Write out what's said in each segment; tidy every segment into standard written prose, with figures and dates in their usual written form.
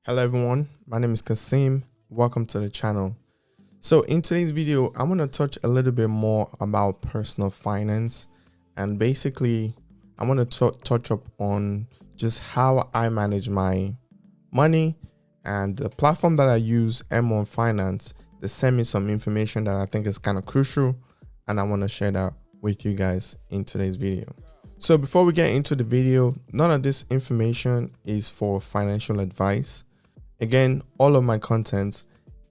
Hello everyone, my name is Kaseem. Welcome to the channel. So in today's video, I'm going to touch a little bit more about personal finance, and basically I'm going to touch up on just how I manage my money and the platform that I use, M1 Finance. They send me some information that I think is kind of crucial, and I want to share that with you guys in today's video. So before we get into the video, none of this information is for financial advice. Again, all of my content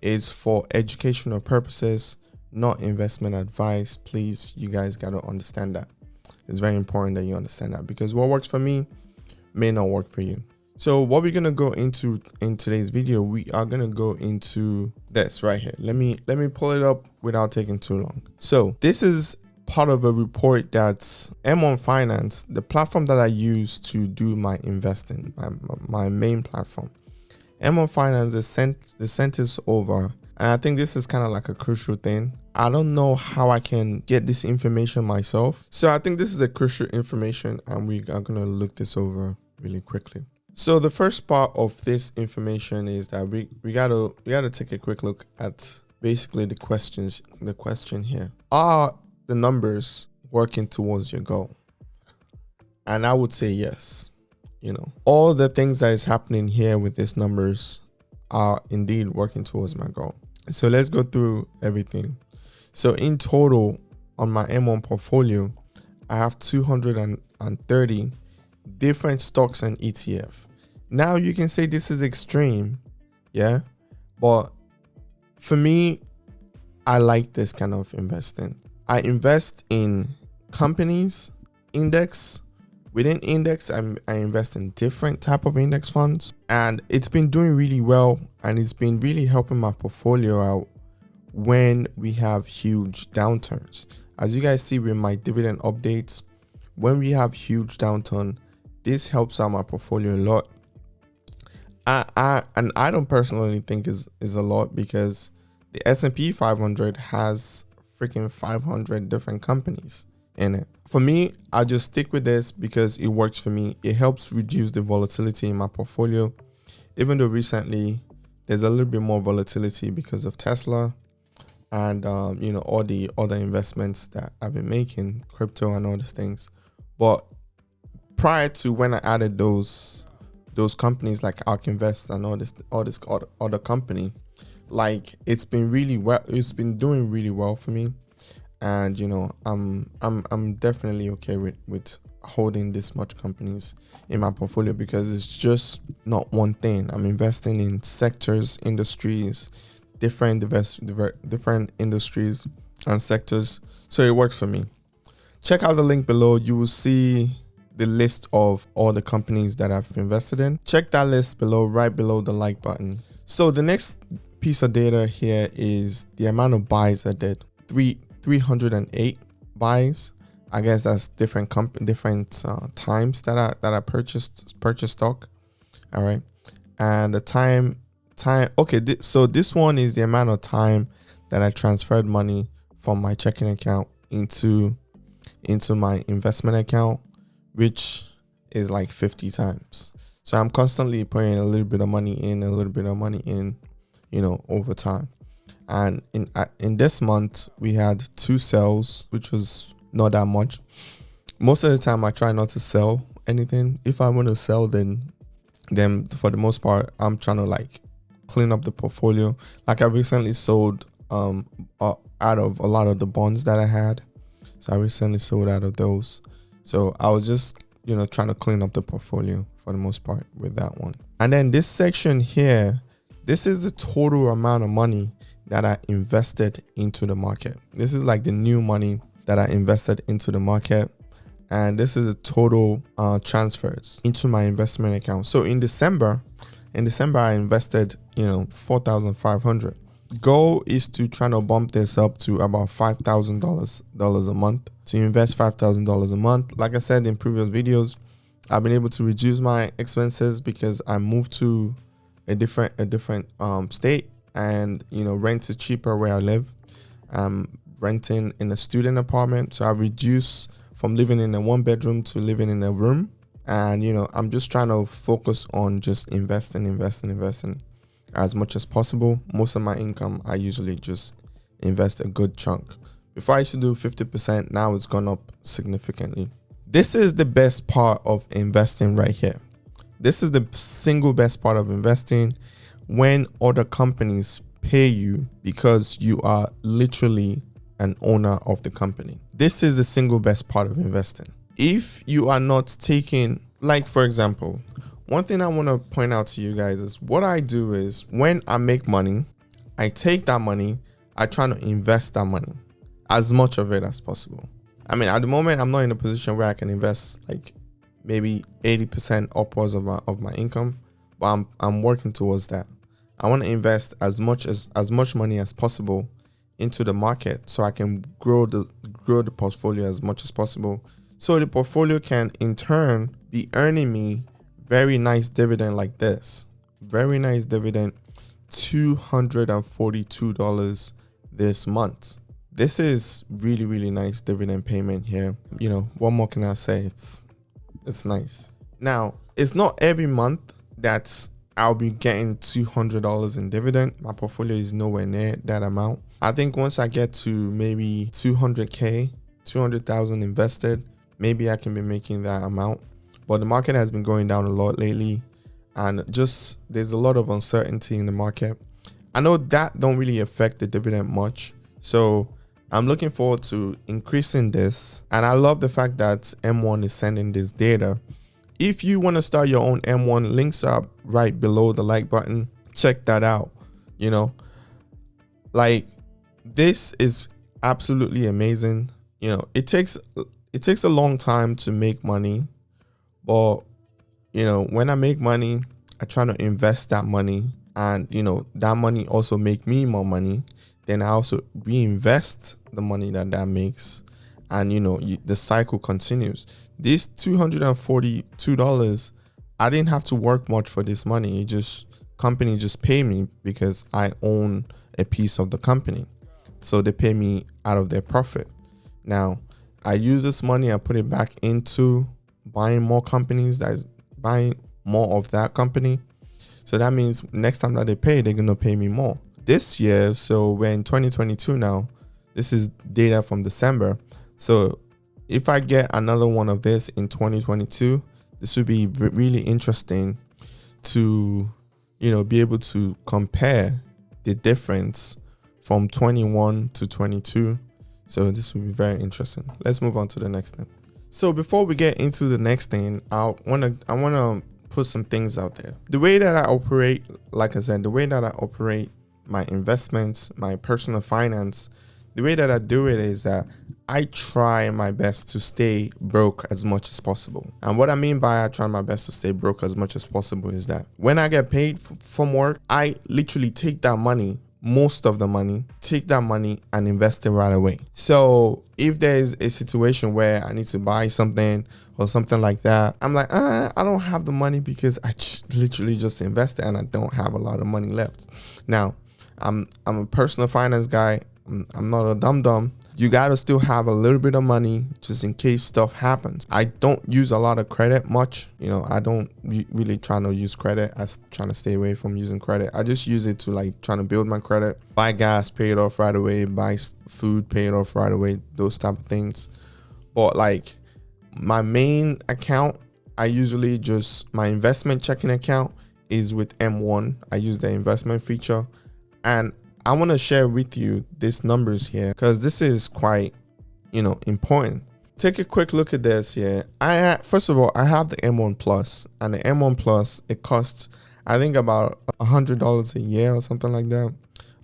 is for educational purposes, not investment advice. Please, you guys got to understand that. It's very important that you understand that, because what works for me may not work for you. So what we're going to go into in today's video, we are going to go into this right here. Let me pull it up without taking too long. So this is part of a report that's M1 Finance, the platform that I use to do my investing, my main platform. M1 Finance is sent this over, and I think this is kind of like a crucial thing. I don't know how I can get this information myself, so I think this is a crucial information, and we are going to look this over really quickly. So the first part of this information is that we gotta take a quick look at basically the question here: are the numbers working towards your goal? And I would say yes. You know, all the things that is happening here with these numbers are indeed working towards my goal. So let's go through everything. So in total on my M1 portfolio, I have 230 different stocks and ETF. Now you can say this is extreme, yeah, but for me, I like this kind of investing. I invest in companies, index. Within index, I invest in different type of index funds, and it's been doing really well, and it's been really helping my portfolio out when we have huge downturns. As you guys see with my dividend updates, when we have huge downturn, this helps out my portfolio a lot. And I don't personally think is a lot, because the S&P 500 has freaking 500 different companies in it. For me, I just stick with this because it works for me. It helps reduce the volatility in my portfolio, even though recently there's a little bit more volatility because of Tesla and you know, all the other investments that I've been making, crypto and all these things. But prior to when I added those companies like ARK Invest and all this other company, like it's been doing really well for me. And you know, I'm definitely okay with holding this much companies in my portfolio, because it's just not one thing. I'm investing in sectors, industries, different industries and sectors, so it works for me. Check out the link below. You will see the list of all the companies that I've invested in. Check that list below, right below the like button. So the next piece of data here is the amount of buys I did. 308 buys. I guess that's different times that I purchased stock. All right, and the time. Okay, so this one is the amount of time that I transferred money from my checking account into my investment account, which is like 50 times. So I'm constantly putting a little bit of money in, you know, over time. And in this month, we had 2 sales, which was not that much. Most of the time, I try not to sell anything. If I want to sell, then for the most part, I'm trying to like clean up the portfolio. Like I recently sold out of a lot of the bonds that I had. So I recently sold out of those. So I was just, you know, trying to clean up the portfolio for the most part with that one. And then this section here, this is the total amount of money that I invested into the market. This is like the new money that I invested into the market, and this is the total transfers into my investment account. So in December I invested, you know, $4,500. Goal is to try to bump this up to about $5,000 a month. To invest $5,000 a month. Like I said in previous videos, I've been able to reduce my expenses because I moved to a different state. And you know, rent is cheaper where I live. I'm renting in a student apartment, so I reduce from living in a 1-bedroom to living in a room And I'm just trying to focus on just investing as much as possible. Most of my income, I usually just invest a good chunk. Before I used to do 50%, now it's gone up significantly. This is the best part of investing right here. This is the single best part of investing, when other companies pay you because you are literally an owner of the company. This is the single best part of investing. If you are not taking, like for example, one thing I want to point out to you guys is what I do is when I make money, I take that money, I try to invest that money, as much of it as possible. I mean, at the moment, I'm not in a position where I can invest like maybe 80% upwards of my income, but I'm working towards that. I want to invest as much money as possible into the market so I can grow the portfolio as much as possible. So the portfolio can in turn be earning me very nice dividend like this. Very nice dividend, $242 this month. This is really nice dividend payment here. What more can I say? It's nice. Now, it's not every month that I'll be getting $200 in dividend. My portfolio is nowhere near that amount. I think once I get to maybe 200,000 invested, maybe I can be making that amount. But the market has been going down a lot lately, and just there's a lot of uncertainty in the market. I know that don't really affect the dividend much, so I'm looking forward to increasing this. And I love the fact that M1 is sending this data. If you want to start your own M1, links are right below the like button. Check that out. Like, this is absolutely amazing. It takes a long time to make money, but when I make money, I try to invest that money, and that money also make me more money. Then I also reinvest the money that makes, and the cycle continues. This $242, I didn't have to work much for this money. Company just pay me because I own a piece of the company, so they pay me out of their profit. Now I use this money, I put it back into buying more companies, that is buying more of that company. So that means next time that they pay, they're gonna pay me more. This year, so we're in 2022 now. This is data from December. So if I get another one of this in 2022, this would be really interesting to, be able to compare the difference from 21 to 22. So this will be very interesting. Let's move on to the next thing. So before we get into the next thing, I wanna put some things out there. The way that I operate, like I said, the way that I operate my investments, my personal finance, the way that I do it is that I try my best to stay broke as much as possible. And what I mean by I try my best to stay broke as much as possible is that when I get paid from work, I literally take that money, most of the money, take that money and invest it right away. So if there's a situation where I need to buy something or something like that, I'm like, I don't have the money because I literally just invested and I don't have a lot of money left. Now, I'm a personal finance guy. I'm not a dum-dum. You gotta still have a little bit of money just in case stuff happens. I don't use a lot of credit much. I don't really try to use credit. I'm trying to stay away from using credit. I just use it to trying to build my credit, buy gas, pay it off right away, buy food, pay it off right away, those type of things. But my main account, my investment checking account is with M1. I use the investment feature, and I want to share with you these numbers here because this is quite, important. Take a quick look at this here. First of all, I have the M1 Plus, and the M1 Plus, it costs, I think, about $100 a year or something like that.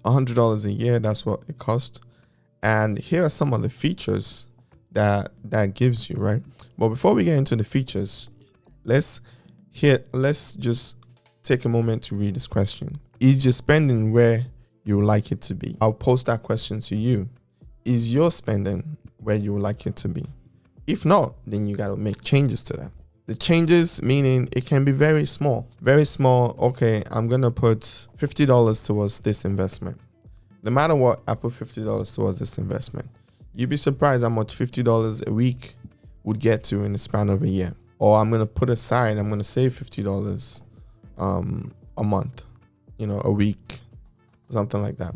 $100 a year, that's what it costs. And here are some of the features that gives you, right? But before we get into the features, let's just take a moment to read this question. Is your spending where you would like it to be? I'll post that question to you. Is your spending where you would like it to be? If not, then you got to make changes to that. The changes meaning it can be very small. Very small. Okay, I'm going to put $50 towards this investment. No matter what, I put $50 towards this investment. You'd be surprised how much $50 a week would get to in the span of a year or I'm gonna put aside, I'm gonna save $50 a month, a week, something like that.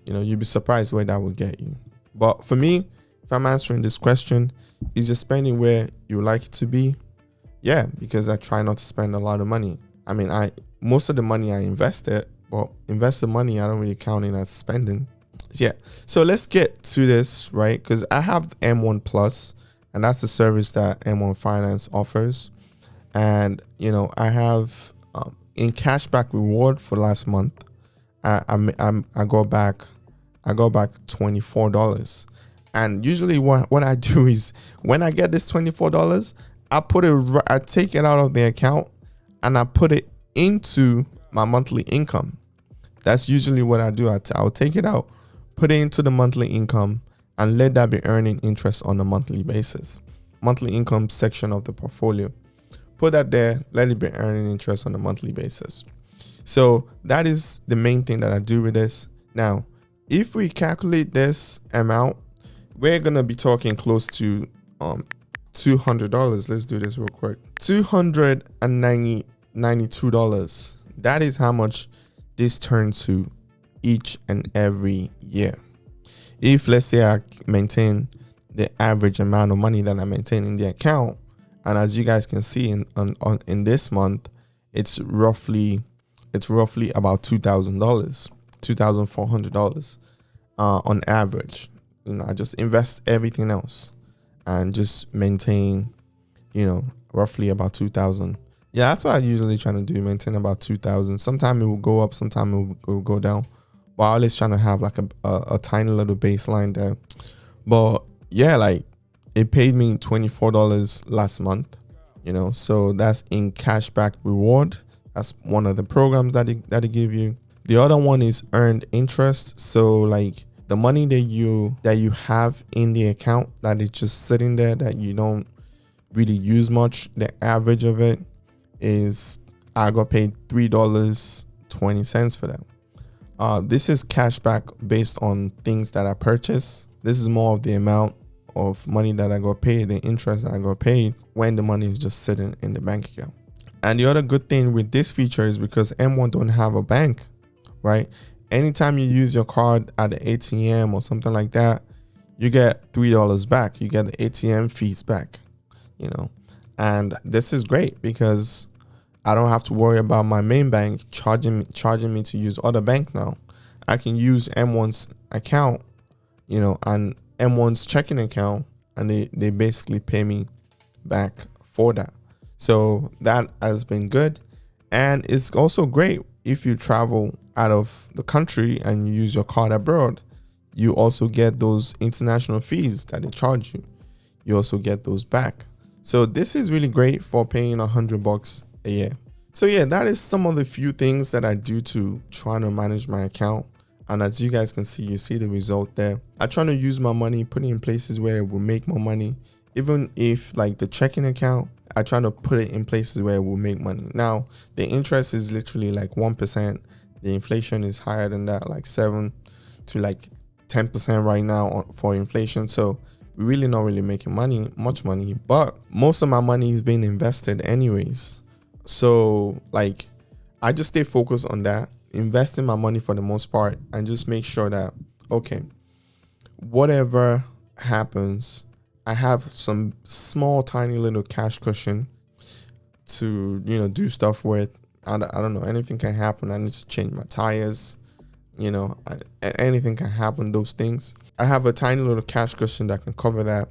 You'd be surprised where that would get you. But for me, if I'm answering this question, is your spending where you like it to be? Yeah, because I try not to spend a lot of money. I mean, most of the money I invested money, I don't really count it as spending. Yeah, so let's get to this, right? Because I have M1 Plus, and that's the service that M1 Finance offers. And I have in cashback reward for last month, I got back $24. And usually what I do is, when I get this $24, I take it out of the account and I put it into my monthly income. That's usually what I do. I'll take it out, put it into the monthly income, and let that be earning interest on a monthly basis. Monthly income section of the portfolio. Put that there, let it be earning interest on a monthly basis. So that is the main thing that I do with this. Now, if we calculate this amount, we're gonna be talking close to $200. Let's do this real quick. $292. That is how much this turns to each and every year. If, let's say, I maintain the average amount of money that I maintain in the account, and as you guys can see in this month, it's roughly about $2,000, $2,400 on average. I just invest everything else and just maintain, roughly about 2,000. Yeah, that's what I usually try to do, maintain about 2,000. Sometimes it will go up, sometimes it will go down. But I always trying to have like a tiny little baseline there. But yeah, like it paid me $24 last month, so that's in cashback reward. That's one of the programs that they give you. The other one is earned interest. So like the money that you have in the account that is just sitting there that you don't really use much, the average of it is I got paid $3.20 for that. This is cashback based on things that I purchased. This is more of the amount of money that I got paid, the interest that I got paid when the money is just sitting in the bank account. And the other good thing with this feature is because M1 don't have a bank, right? Anytime you use your card at the ATM or something like that, you get $3 back. You get the ATM fees back, and this is great because I don't have to worry about my main bank charging me to use other bank now. I can use M1's account, and M1's checking account, and they basically pay me back for that. So that has been good. And it's also great if you travel out of the country and you use your card abroad. You also get those international fees that they charge you. You also get those back. So this is really great for paying $100 a year. So yeah, that is some of the few things that I do to try to manage my account. And as you guys can see, you see the result there. I try to use my money, put it in places where it will make more money. Even if like the checking account, I try to put it in places where it will make money. Now, the interest is literally like 1%. The inflation is higher than that, like 7 to like 10% right now for inflation. So we're really not really making much money, but most of my money is being invested anyways. So like, I just stay focused on that, investing my money for the most part, and just make sure that, okay, whatever happens, I have some small, tiny little cash cushion to, do stuff with. I don't know, anything can happen. I need to change my tires, anything can happen, those things. I have a tiny little cash cushion that can cover that.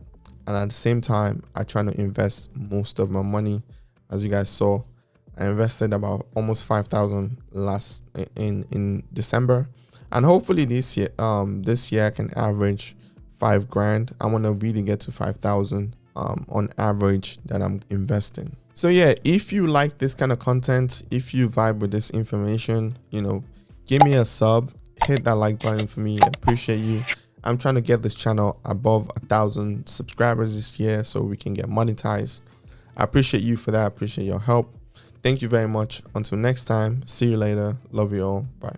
And at the same time, I try to invest most of my money. As you guys saw, I invested about almost 5,000 in December. And hopefully this year I can average $5,000. I want to really get to 5,000 on average that I'm investing. So yeah, if you like this kind of content, if you vibe with this information, give me a sub, hit that like button for me. I appreciate you. I'm trying to get this channel above 1,000 subscribers this year so we can get monetized. I appreciate you for that. I appreciate your help. Thank you very much. Until next time, see you later. Love you all. Bye.